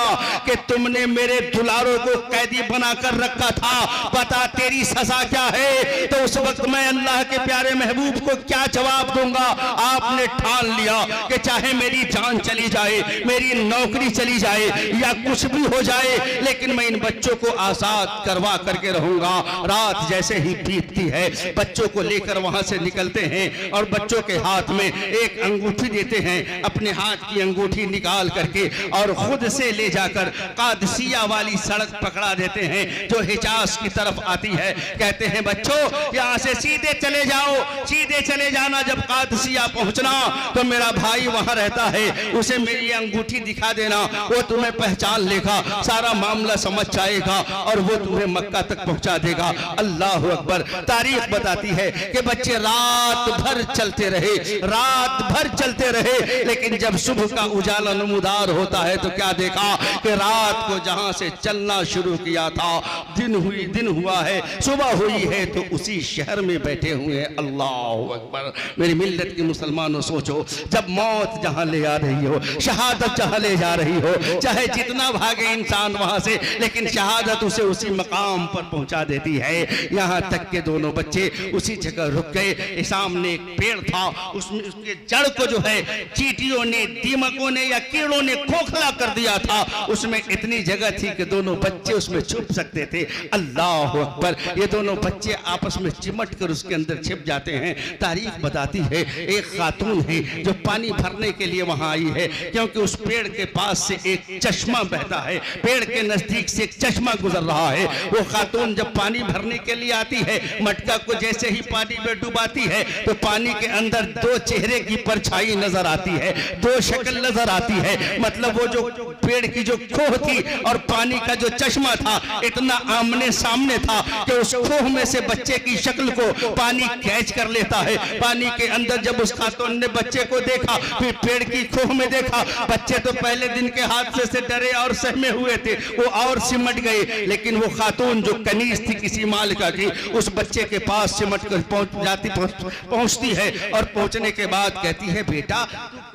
कि तुमने मेरे दुलारों को कैदी बनाकर रखा था, बता तेरी सजा क्या है, तो उस वक्त मैं अल्लाह के प्यारे महबूब को क्या जवाब दूंगा? आपने ठान लिया कि चाहे मेरी जान चली जाए, मेरी नौकरी चली जाए या कुछ भी हो जाए, लेकिन मैं इन बच्चों को आजाद करवा करके रहूंगा। रात जैसे ही बीतती है, बच्चों को लेकर वहां से निकलते हैं और बच्चों के हाथ में एक अंगूठी देते हैं, अपने हाथ की अंगूठी निकाल करके और खुद से ले जाकर कादसिया वाली सड़क पकड़ा देते हैं जो हिजाज की तरफ आती है। कहते हैं बच्चों यहाँ से सीधे चले जाओ, सीधे चले जाना, जब कादसिया पहुंचना तो मेरा भाई वहां रहता है, उसे मेरी अंगूठी दिखा देना, वो तुम्हें पहचान लेगा, सारा मामला समझ जाएगा और वो तुम्हें मक्का तक पहुंचा देगा। अल्लाह अकबर। तारीख बताती है कि बच्चे रात भर चलते रहे, रात भर चलते रहे, लेकिन जब सुबह का उजाला नमूदार होता है तो क्या देखा कि रात को जहां से चलना शुरू किया था दिन हुआ है, सुबह हुई है तो उसी शहर में बैठे हुए हैं। अल्लाह अकबर। मेरी मिल्लत के मुसलमानों सोचो, जब मौत जहां ले आ रही हो, शहादत जहां ले जा रही हो, चाहे जितना भागे इंसान वहां से, लेकिन शहादत उसे उसी मकाम पर पहुंचा देती है। यहाँ तक के दोनों बच्चे उसी जगह रुक गए। सामने एक पेड़ था, उसमें उसके जड़ को जो है चींटियों ने, दीमकों ने या कीड़ों ने खोखला कर दिया था। उसमें इतनी जगह थी कि दोनों बच्चे उसमें छुप सकते थे। अल्लाह अकबर। ये दोनों बच्चे आपस में चिमट कर उसके अंदर छिप जाते हैं। तारीख बताती है एक खातून है जो पानी भरने के लिए वहां आई है, क्योंकि उस पेड़ के पास से एक चश्मा बहता है, पेड़ के नजदीक से एक चश्मा गुजर रहा है। वो खातून जब पानी भरने के लिए आती है, मटका को जैसे ही पानी में डुबाती है तो पानी के अंदर दो चेहरे की परछाई नजर आती है, दो शक्ल नजर आती है। मतलब वो जो पेड़ की जो खोह थी और पानी का जो चश्मा था इतना आमने सामने था कि उस खोह में से बच्चे की शक्ल को पानी कैच कर लेता है। पानी के अंदर जब उस खातून ने बच्चे को देखा, फिर पेड़ की खोह में देखा, बच्चे तो पहले दिन के हादसे से डरे और सहमे हुए थे, वो और सिमट गए, लेकिन वो खातून जो कनीज थी किसी मालिका की, उस बच्चे के पास सिमट कर पहुंचती है और पहुंचने के बाद कहती है बेटा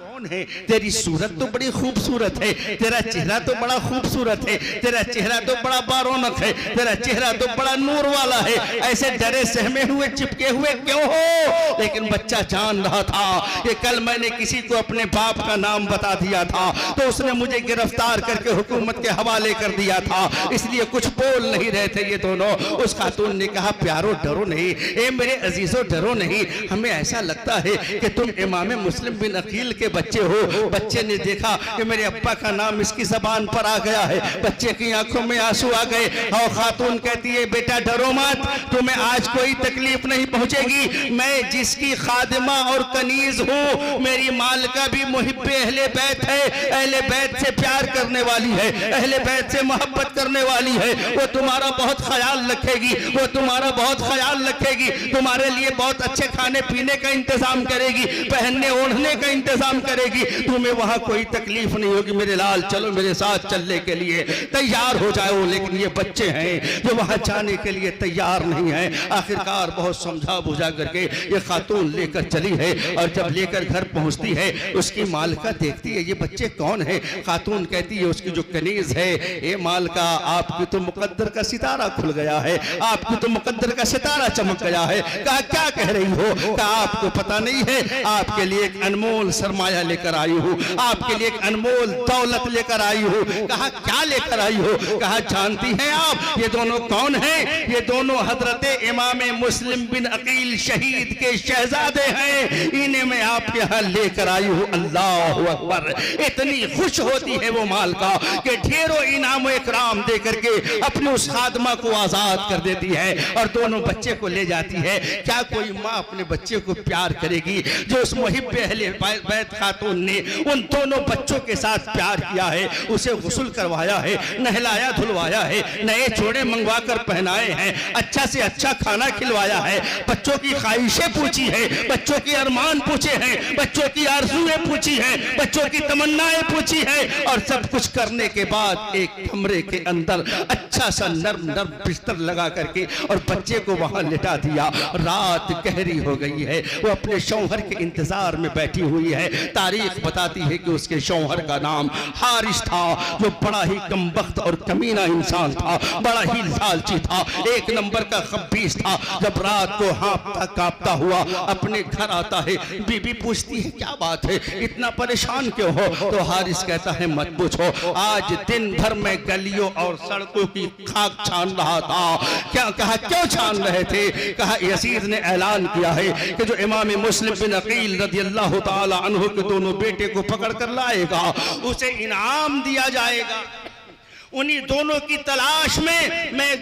कौन है? तेरी सूरत तो बड़ी खूबसूरत है, तेरा चेहरा तो बड़ा खूबसूरत है, तेरा चेहरा तो बड़ा बारौनक है, तेरा चेहरा तो बड़ा नूर वाला है, ऐसे डरे सहमे हुए चिपके हुए क्यों हो? लेकिन बच्चा जान रहा था कि कल मैंने किसी को अपने बाप का नाम बता दिया था तो उसने मुझे गिरफ्तार करके हुकूमत के हवाले कर दिया था, इसलिए कुछ बोल नहीं रहे थे ये दोनों। उस खातून ने कहा प्यारो डरो नहीं, ए मेरे अजीजों डरो नहीं, हमें ऐसा लगता है कि तुम इमाम मुस्लिम बिन अकील के बच्चे हो। बच्चे ने देखा कि मेरे अब्बा का नाम इसकी जबान पर आ गया है, बच्चे की आंखों में आंसू आ गए और खातून कहती है बेटा डरो मत, तुम्हें आज कोई तकलीफ नहीं पहुंचेगी, मैं जिसकी खादिमा और कनीज हूँ, मेरी मालिका भी मुहिब्बे अहले बैत है, अहले बैत से प्यार करने वाली है, अहले बैत से मोहब्बत करने वाली है, वो तुम्हारा बहुत ख्याल रखेगी, वो तुम्हारा बहुत ख्याल रखेगी, तुम्हारे लिए बहुत अच्छे खाने पीने का इंतजाम करेगी, पहनने ओढ़ने का इंतजाम करेगी, करेगी, तुम्हें वहां कोई तकलीफ नहीं होगी, मेरे लाल चलो मेरे साथ चलने के लिए तैयार हो जाओ। लेकिन ये बच्चे हैं जो वहां जाने के लिए तैयार नहीं है। आखिरकार बहुत समझा बुझा करके ये खातून लेकर चली है, और जब लेकर घर पहुंचती है उसकी मालिका देखती है ये बच्चे कौन है। खातून कहती है उसकी जो कनीज है, ए मालिका आपकी तो मुकद्दर का सितारा खुल गया है, आपकी तो मुकद्दर का सितारा चमक गया है। कहा क्या कह रही हो? कहा आपको पता नहीं है, आपके लिए एक अनमोल सरमाया लेकर आई हूँ, आपके लिए एक अनमोल दौलत लेकर आई हूँ। कहा क्या लेकर आई हो? कहा जानती हैं आप ये दोनों कौन हैं? ये दोनों हजरत इमाम मुस्लिम बिन अकील शहीद के शहजादे हैं, इन्हें मैं आपके यहाँ लेकर आई हूँ। अल्लाह अकबर। इतनी खुश होती है वो मालिका कि ढेरों इनाम इकराम दे करके अपनी उस खादमा को आजाद कर देती है और दोनों बच्चे को ले जाती है। क्या कोई माँ अपने बच्चे को प्यार करेगी जो उस मुहिब्बे अहले बैत खातून ने उन दोनों बच्चों के साथ प्यार किया है, उसे गुस्ल करवाया है, नहलाया धुलवाया है, नए जोड़े मंगवा कर पहनाए हैं, अच्छा से अच्छा खाना खिलवाया है, बच्चों की ख्वाहिशें पूछी है, बच्चों के अरमान पूछे हैं, बच्चों की आरज़ुएं पूछी हैं, बच्चों की तमन्नाएं पूछी हैं, और सब कुछ करने के बाद एक कमरे के अंदर अच्छा सा नर्म नर्म बिस्तर लगा करके और बच्चे को वहां लिटा दिया। रात गहरी हो गई है, वो अपने शौहर के इंतजार में बैठी हुई है। तारीख बताती है कि उसके शौहर का नाम हारिस था, जो बड़ा ही कमबख्त और कमीना इंसान था, बड़ा ही लालची था, एक नंबर का खब्बीस था। जब रात को हाँफता कांपता हुआ अपने घर आता है, बीबी पूछती है क्या बात है, इतना परेशान क्यों हो? तो हारिस कहता है मत पूछो, आज दिन भर मैं गलियों और सड़कों की खाक छान रहा था। क्या कहा क्यों छान रहे थे? कहा यजीद ने ऐलान किया है कि जो इमाम मुस्लिम बिन अकील रज़ियल्लाहु ताला अन्हु के दोनों बेटे को पकड़ कर लाएगा उसे इनाम दिया जाएगा। उन्हीं दोनों की तलाश में मैं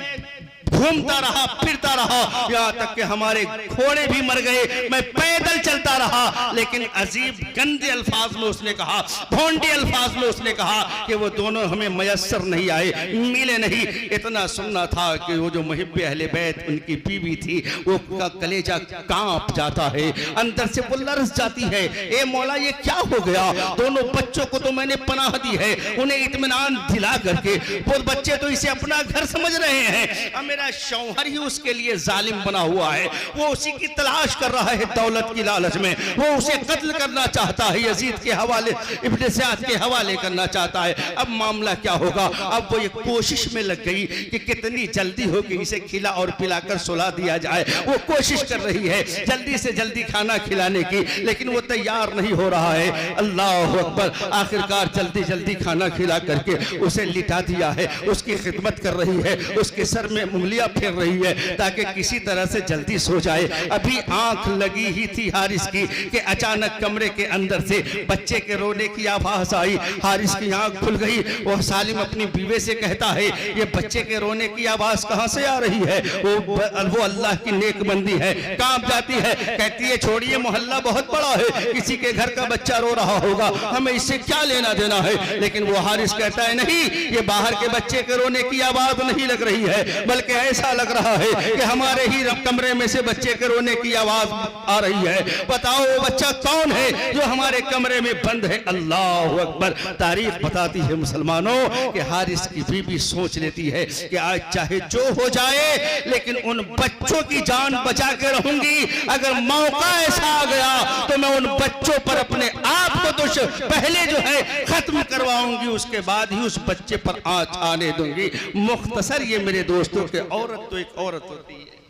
घूमता रहा, फिरता रहा, यहाँ तक कि हमारे घोड़े भी मर गए, मैं पैदल चलता रहा। लेकिन अजीब गंदे अल्फाज में उसने कहा, भोंडे अल्फाज में उसने कहा कि वो दोनों हमें मयसर नहीं आए, मिले नहीं। इतना सुनना था कि वो जो मुहिब्बे अहले बैत उनकी बीवी थी, वो का कलेजा कांप जाता है, अंदर से वो लरस जाती है। ए मौला ये क्या हो गया? दोनों बच्चों को तो मैंने पनाह दी है, उन्हें इत्मीनान दिला करके, वो बच्चे तो इसे अपना घर समझ रहे हैं, मेरा शौहर ही उसके लिए जालिम बना हुआ है, वो उसी की तलाश कर रहा है दौलत की लालच में, वो उसे कत्ल करना चाहता है, यजीद के हवाले, इब्ने ज़ियाद के हवाले करना चाहता है। अब मामला क्या होगा? अब वो ये कोशिश में लग गई कि कितनी जल्दी हो कि इसे खिला और पिलाकर सुला दिया जाए। वो कोशिश कर रही है जल्दी से जल्दी खाना खिलाने की, लेकिन वो तैयार नहीं हो रहा है। अल्लाह अकबर। आखिरकार जल्दी जल्दी खाना खिला करके उसे लिटा दिया है, उसकी खिदमत कर रही है, उसके सर में उंगलियां फेर रही है ताकि किसी तरह से जल्दी सो जाए। अभी आंख लगी ही थी हारिस की कि अचानक कमरे के अंदर से बच्चे के रोने की आवाज आई। हारिस की आंख खुल गई। वो सालिम अपनी बीवी से कहता है ये बच्चे के रोने की आवाज कहां से आ रही है? वो अल्लाह की नेकबंदी है, कांप जाती है, कहती है छोड़िए मोहल्ला बहुत बड़ा है, किसी के घर का बच्चा रो रहा होगा, हमें इससे क्या लेना देना है। लेकिन वो हारिस कहता है नहीं, ये बाहर के बच्चे के रोने की आवाज नहीं लग रही है, बल्कि ऐसा लग रहा है कि हमारे ही कमरे में से बच्चे के रोने की आवाज आ रही है। बताओ वो बच्चा कौन है जो हमारे कमरे में बंद है? अल्लाह अकबर। तारीख बताती है मुसलमानों कि हारिस की बीबी सोच लेती है कि आज चाहे जो हो जाए लेकिन उन बच्चों की जान बचा के रहूंगी। अगर मौका ऐसा आ गया तो मैं उन बच्चों पर अपने आप को तो पहले जो है खत्म करवाऊंगी, उसके बाद ही उस बच्चे पर आंच आने दूंगी। मुख्तसर ये मेरे दोस्तों के औरत तो एक औरत होती है,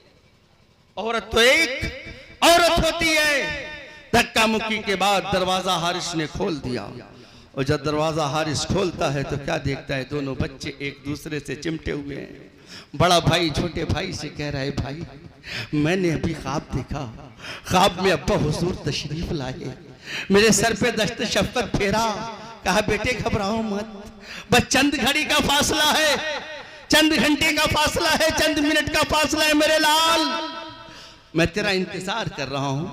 औरत तो एक औरत होती है। धक्का मुक्की के बाद दरवाजा हारिस ने खोल दिया, और जब दरवाजा हारिस खोलता है तो क्या देखता है? दोनों बच्चे एक दूसरे से चिमटे हुए हैं। बड़ा भाई छोटे भाई से कह रहा है भाई मैंने अभी ख्वाब देखा, ख्वाब में अब्बा हुजूर तशरीफ लाए, मेरे सर पे दस्त शफकत फेरा, कहा बेटे घबराओ मत, बस चंद घड़ी का फासला है, चंद घंटे का फासला है, चंद मिनट का फासला है मेरे लाल, मैं तेरा इंतजार कर रहा हूं,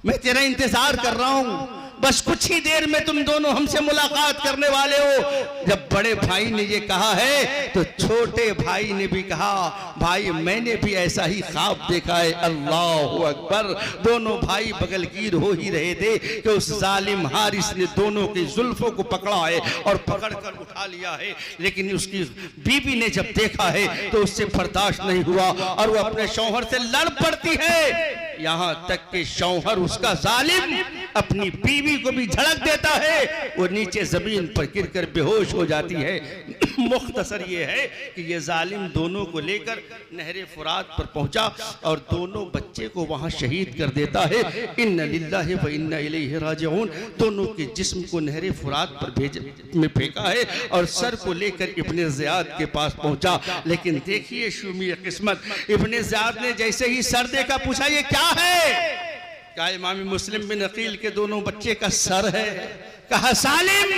मैं तेरा इंतजार कर रहा हूं। बस कुछ ही देर में तुम दोनों हमसे मुलाकात करने वाले हो। जब बड़े भाई ने ये कहा है तो छोटे भाई ने भी कहा, भाई मैंने भी ऐसा ही ख्वाब देखा है। अल्लाहु अकबर। दोनों भाई बगलगीर हो ही रहे थे कि उस जालिम हारिस ने दोनों की जुल्फों को पकड़ा है और पकड़कर उठा लिया है। लेकिन उसकी बीवी ने जब देखा है तो उससे बर्दाश्त नहीं हुआ और वो अपने शौहर से लड़ पड़ती है। यहां तक कि शौहर उसका जालिम अपनी बीवी को भी झड़क देता है, वो नीचे जमीन पर गिरकर बेहोश हो जाती है। मुख्तसर ये है कि ये जालिम दोनों को लेकर नहरे फुरात पर पहुंचा और दोनों बच्चे को वहां शहीद कर देता है। इन्ना लिल्लाहि व इन्ना इलैहि राजिऊन। दोनों के जिस्म को नहरे फुरात पर में फेंका है और सर को लेकर इब्ने ज़ियाद के पास पहुंचा। लेकिन देखिए शुमी किस्मत, इब्ने ज़ियाद ने जैसे ही सर देखा पूछा ये क्या है? कहा इमाम मुस्लिम बिन अकील के दोनों बच्चे का सर है। कहा सालिम,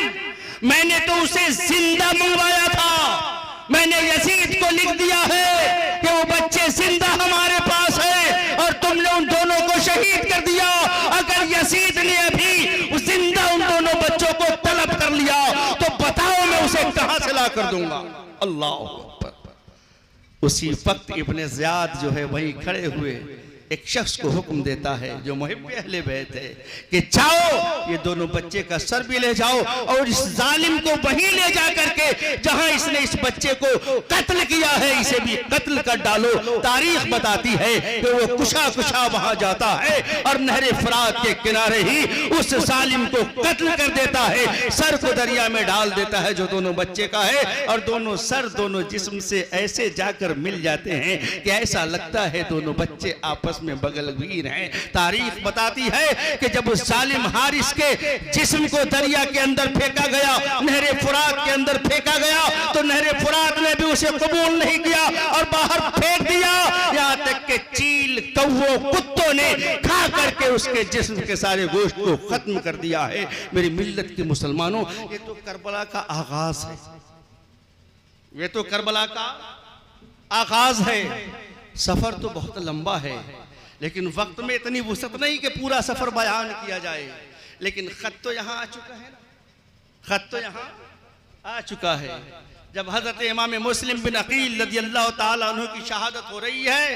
मैंने तो उसे जिंदा मंगवाया था, मैंने यजीद को लिख दिया है कि वो बच्चे जिंदा हमारे पास है और तुमने उन दोनों को शहीद कर दिया। अगर यजीद ने अभी उस जिंदा उन दोनों बच्चों को तलब कर लिया तो बताओ मैं उसे कहां से ला कर दूंगा। अल्लाह अकबर। उसी वक्त इब्ने ज़ियाद जो है वहीं खड़े हुए एक शख्स को हुक्म देता है जो मुहिब्बे अहले बैत है कि जाओ ये दोनों बच्चे का सर भी ले जाओ और इस जालिम को वहीं ले जा करके जहां इसने इस बच्चे को कत्ल किया है इसे भी कत्ल कर डालो। तारीख बताती है कि वो कुशा कुशा वहां जाता है और नहरे फरात के किनारे ही उस जालिम को कत्ल कर देता है, सर को दरिया में डाल देता है जो दोनों बच्चे का है और दोनों सर दोनों जिस्म से ऐसे जाकर मिल जाते हैं कि ऐसा लगता है दोनों बच्चे आपस में बगलगीर हैं। तारीख बताती है कि जब उस जालिम हारिस के जिस्म को दरिया के अंदर फेंका गया, नहरे फुरात के अंदर फेंका गया, तो नहरे फुरात ने भी उसे कबूल नहीं किया और बाहर फेंक दिया। यहां तक कि चील कौवों कुत्तों ने खा करके उसके जिस्म के सारे गोश्त को खत्म कर दिया है। मेरी मिल्लत के मुसलमानों, ये तो करबला का आगाज है, ये तो करबला का आगाज है। सफर तो बहुत लंबा है लेकिन वक्त में इतनी वुसअत नहीं कि पूरा सफर बयान किया जाए। लेकिन खत तो यहाँ आ चुका है ना, खत तो यहाँ आ चुका है। जब हजरत इमाम मुस्लिम बिन अकील रज़ियल्लाहु ताला अन्हु की शहादत हो रही है,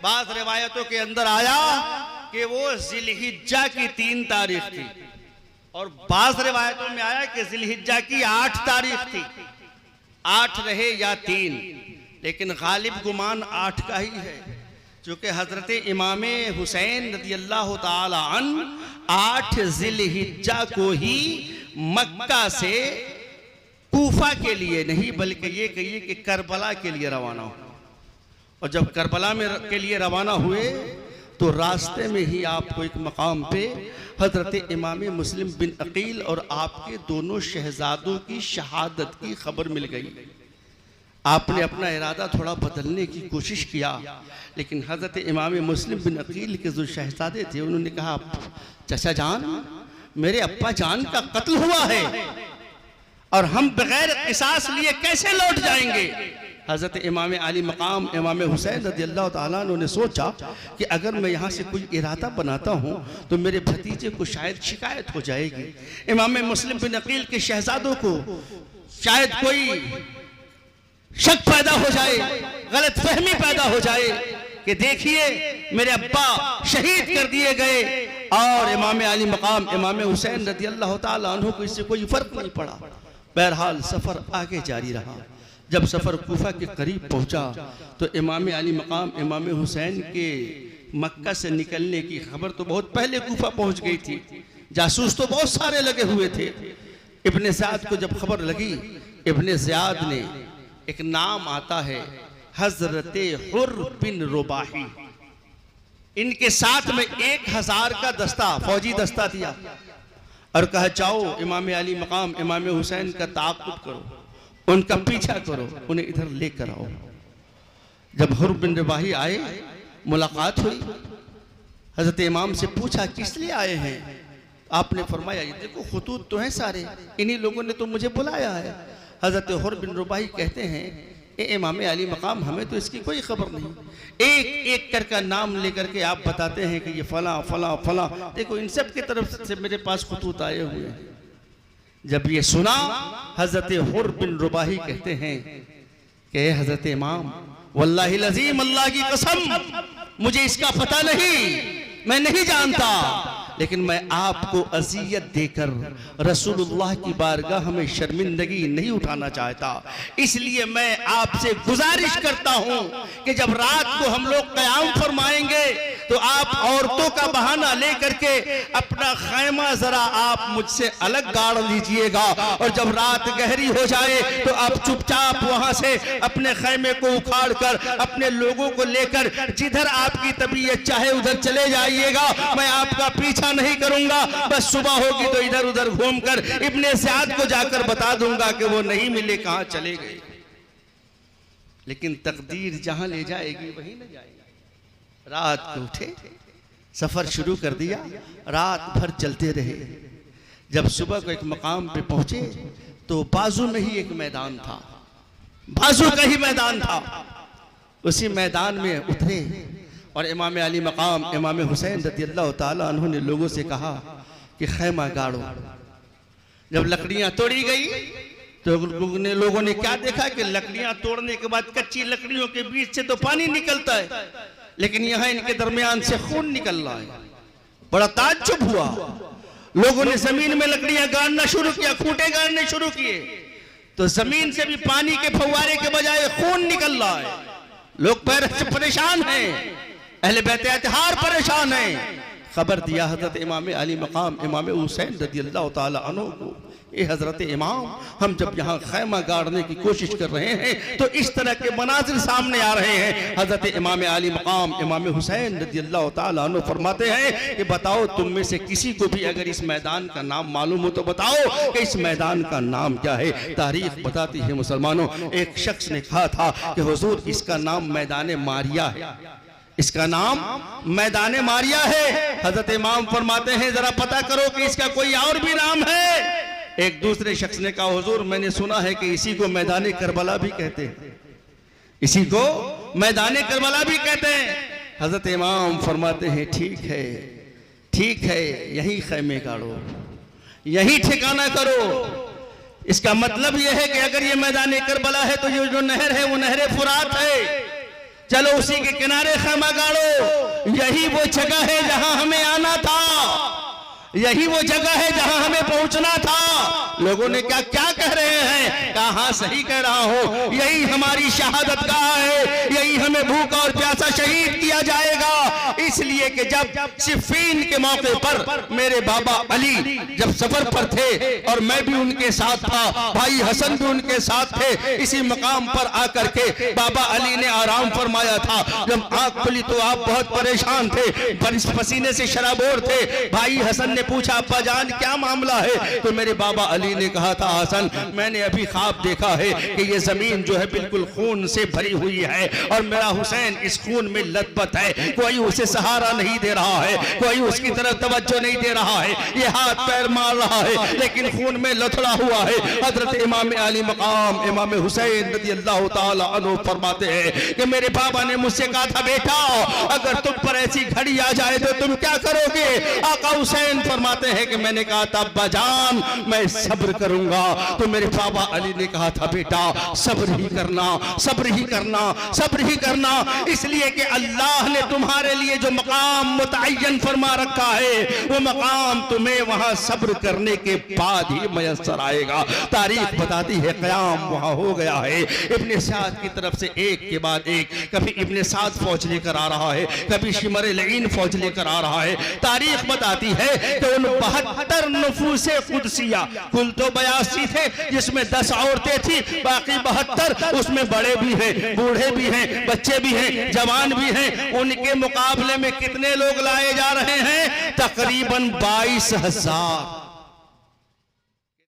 बाज़ रिवायतों के अंदर आया कि वो ज़िलहिज्जा की 3 तारीख थी और बाज़ रिवायतों में आया कि ज़िलहिज्जा की 8 तारीख थी। 8 रहे या 3, लेकिन गालिब गुमान 8 का ही है, क्योंकि हजरत इमाम हुसैन रज़ियल्लाहु ताला अन्हु 8 ज़िलहिज्जा को ही मक्का से कूफा के लिए नहीं बल्कि ये कहिए कि करबला के लिए रवाना हुए। और जब करबला में के लिए रवाना हुए तो रास्ते में ही आपको एक मकाम पे हजरत इमाम मुस्लिम बिन अकील और आपके दोनों शहजादों की शहादत की खबर मिल गई। आपने अपना इरादा थोड़ा बदलने की कोशिश किया, लेकिन हजरत इमाम मुस्लिम बिन अकील के जो शहजादे थे उन्होंने कहा, चाचा जान, मेरे अब्बा जान का कत्ल हुआ है और हम बगैर किसास लिए कैसे लौट जाएंगे। हजरत इमाम आली मकाम इमाम हुसैन रज़ियल्लाहु ताला अन्हु ने सोचा कि अगर मैं यहाँ से कोई इरादा बनाता हूँ तो मेरे भतीजे को शायद शिकायत हो जाएगी, इमाम मुस्लिम बिन अकील के शहजादों को शायद कोई शक पैदा हो जाए, गलत फहमी पैदा हो जाए कि देखिए मेरे अब्बा शहीद कर दिए गए और इमाम आली मकाम इमाम हुसैन रज़ियल्लाहु ताला अन्हु को इससे कोई फर्क नहीं पड़ा। बहरहाल सफर आगे जारी रहा। जब सफर कूफा के करीब पहुंचा तो इमाम आली मकाम इमाम हुसैन के मक्का से निकलने की खबर तो बहुत पहले कूफा पहुंच गई थी। जासूस तो बहुत सारे लगे हुए थे। इब्ने ज़ियाद को जब खबर लगी, इब्ने ज़ियाद ने एक नाम आता है हजरत हुर बिन रुबाही, इनके साथ में 1000 का दस्ता फौजी दस्ता दिया और कहा जाओ इमाम अली मकाम इमाम हुसैन का ताक़ुब करो, उनका पीछा करो, उन्हें इधर लेकर आओ। जब हुर बिन रुबाही आए, मुलाकात हुई, हजरत इमाम से पूछा किस लिए आए हैं। आपने फरमाया ये देखो खुतूत तो हैं सारे, इन्हीं लोगों ने तो मुझे बुलाया है। हजरत हुर बिन रुबाही कहते हैं इमाम अली मकाम, हमें तो इसकी कोई खबर नहीं। एक एक कर का नाम लेकर के आप बताते हैं कि ये फला फला फला। देखो इन सब की तरफ से मेरे पास खुतूत आए हुए हैं। जब ये सुना, हजरत हुर बिन रुबाही कहते हैं कि हजरत इमाम, वल्लाहि लजीम, अल्लाह की कसम मुझे इसका पता नहीं, मैं नहीं जानता, लेकिन मैं आपको अजियत देकर रसूलुल्लाह की बारगाह में शर्मिंदगी नहीं उठाना चाहता। इसलिए मैं आपसे गुजारिश करता हूं कि जब रात को हम लोग क़याम फरमाएंगे तो आप औरतों का बहाना लेकर के अपना खैमा जरा आप मुझसे अलग गाड़ लीजिएगा, और जब रात गहरी हो जाए तो आप चुपचाप वहां से अपने खैमे को उखाड़ कर अपने लोगों को लेकर जिधर आपकी तबीयत चाहे उधर चले जाइएगा। मैं आपका पीछा नहीं करूंगा, बस सुबह होगी तो इधर उधर घूमकर इब्ने सआद को जाकर बता दूंगा कि वो नहीं मिले, कहां चले गए। लेकिन तकदीर जहां ले जाएगी वहीं न जाएगी। रात को उठे, सफर शुरू कर दिया, रात भर चलते रहे। जब सुबह को एक मकाम पे पहुंचे तो बाजू में ही एक मैदान था, बाजू का ही मैदान था। उसी मैदान में उतरे और इमाम अली मकाम इमाम हुसैन रज़ियल्लाहु ताला अन्हु ने लोगों से कहा कि खैमा गाड़ो। जब लकड़ियां तोड़ी गई तो लोगों ने क्या देखा कि लकड़ियां तोड़ने के बाद कच्ची लकड़ियों के बीच से तो पानी निकलता है, लेकिन यहाँ इनके दरमियान से खून निकल रहा है। बड़ा ताज्जुब हुआ। लोगों ने जमीन में लकड़ियां गाड़ना शुरू किया, खूंटे गाड़ने शुरू किए, तो जमीन से भी पानी के फव्वारे के बजाय खून निकल रहा है। लोग परेशान हैं, अहले बैत अतहार परेशान हैं। खबर दिया हजरत इमाम अली मकाम इमाम हुसैन रज़ियल्लाहु ताला अन्हु को, ए हजरत इमाम, हम जब यहाँ खैमा गाड़ने की कोशिश कर रहे हैं तो इस तरह के मनाजिर सामने आ रहे हैं। हजरत इमाम अली मकाम इमाम हुसैन रज़ियल्लाहु ताला अन्हु फरमाते हैं कि बताओ तुम में से किसी को भी अगर इस मैदान का नाम मालूम हो तो बताओ कि इस मैदान का नाम क्या है। तारीख बताती है मुसलमानों, एक शख्स ने कहा था कि हुजूर इसका नाम मैदान मारिया है, इसका नाम मैदान मारिया है। हजरत इमाम फरमाते हैं जरा पता करो कि इसका कोई और भी नाम है। एक दूसरे शख्स ने कहा हुजूर मैंने सुना है कि इसी को मैदान करबला भी कहते हैं, इसी को मैदान करबला भी कहते हैं। हजरत इमाम फरमाते हैं ठीक है, ठीक है, यही खैमे गाड़ो, यही ठिकाना करो। इसका मतलब यह है कि अगर ये मैदान करबला है तो ये जो नहर है वो नहर फुरात है, चलो उसी के किनारे खैमा गाड़ो। यही वो जगह है जहां हमें आना था, यही वो जगह है जहां हमें पहुंचना था। लोगों ने क्या क्या कह रहे हैं, कहा सही कह रहा हूं, यही हमारी शहादत गाह है, यही हमें भूखा और प्यासा शहीद किया जाएगा। इसलिए कि जब सिफ़ीन के मौके पर मेरे बाबा अली जब सफर पर थे और मैं भी उनके साथ था, भाई हसन भी उनके साथ थे, इसी मकाम पर आकर के बाबा अली ने आराम फरमाया था। जब आंख खुली तो आप बहुत परेशान थे, पसीने से शराबोर थे। भाई हसन ने पूछा अब्बा जान क्या मामला है, तो मेरे बाबा अली ने कहा था हसन मैंने अभी ख्वाब देखा है कि ये जमीन जो है बिल्कुल खून से भरी हुई है और मेरा हुसैन इस खून में लथपथ है, कोई उसे सहारा नहीं दे रहा है, कोई उसकी तरफ तवज्जो नहीं दे रहा है, ये हाथ पैर मार रहा है लेकिन खून में लथड़ा हुआ है। हजरत इमाम अली मकाम इमाम हुसैन रज़ियल्लाहु ताला अन्हु फरमाते हैं कि मेरे बाबा ने मुझसे कहा था बेटा अगर तुम पर ऐसी घड़ी आ जाए तो तुम क्या करोगे। आका हुसैन फरमाते हैं कि मैंने कहा था अब्बा जान मैं सब्र करूंगा, तो मेरे बाबा अली ने कहा था बेटा सब्र ही करना, सब्र ही करना, सब्र ही करना, इसलिए कि अल्लाह ने तुम्हारे लिए जो मकाम मुतअय्यन फरमा रखा है वो मकाम तुम्हें वहां सब्र करने के बाद ही मयस्सर आएगा। तारीख बताती है क़याम वहां हो गया है। इब्ने साद की तरफ से एक के बाद एक, कभी इब्ने साद फौज लेकर आ रहा है, कभी शिमर लईन फौज लेकर आ रहा है। तारीख बताती है कि उन 72 नफूसे कुदसिया, कुल तो 82 थे जिसमें 10 औरतें थी, बाकी 72 उसमें बड़े भी हैं, बूढ़े भी हैं, बच्चे भी हैं, जवान भी हैं। उनके मुकाबले में कितने लोग लाए जा रहे हैं, तकरीबन 22,000।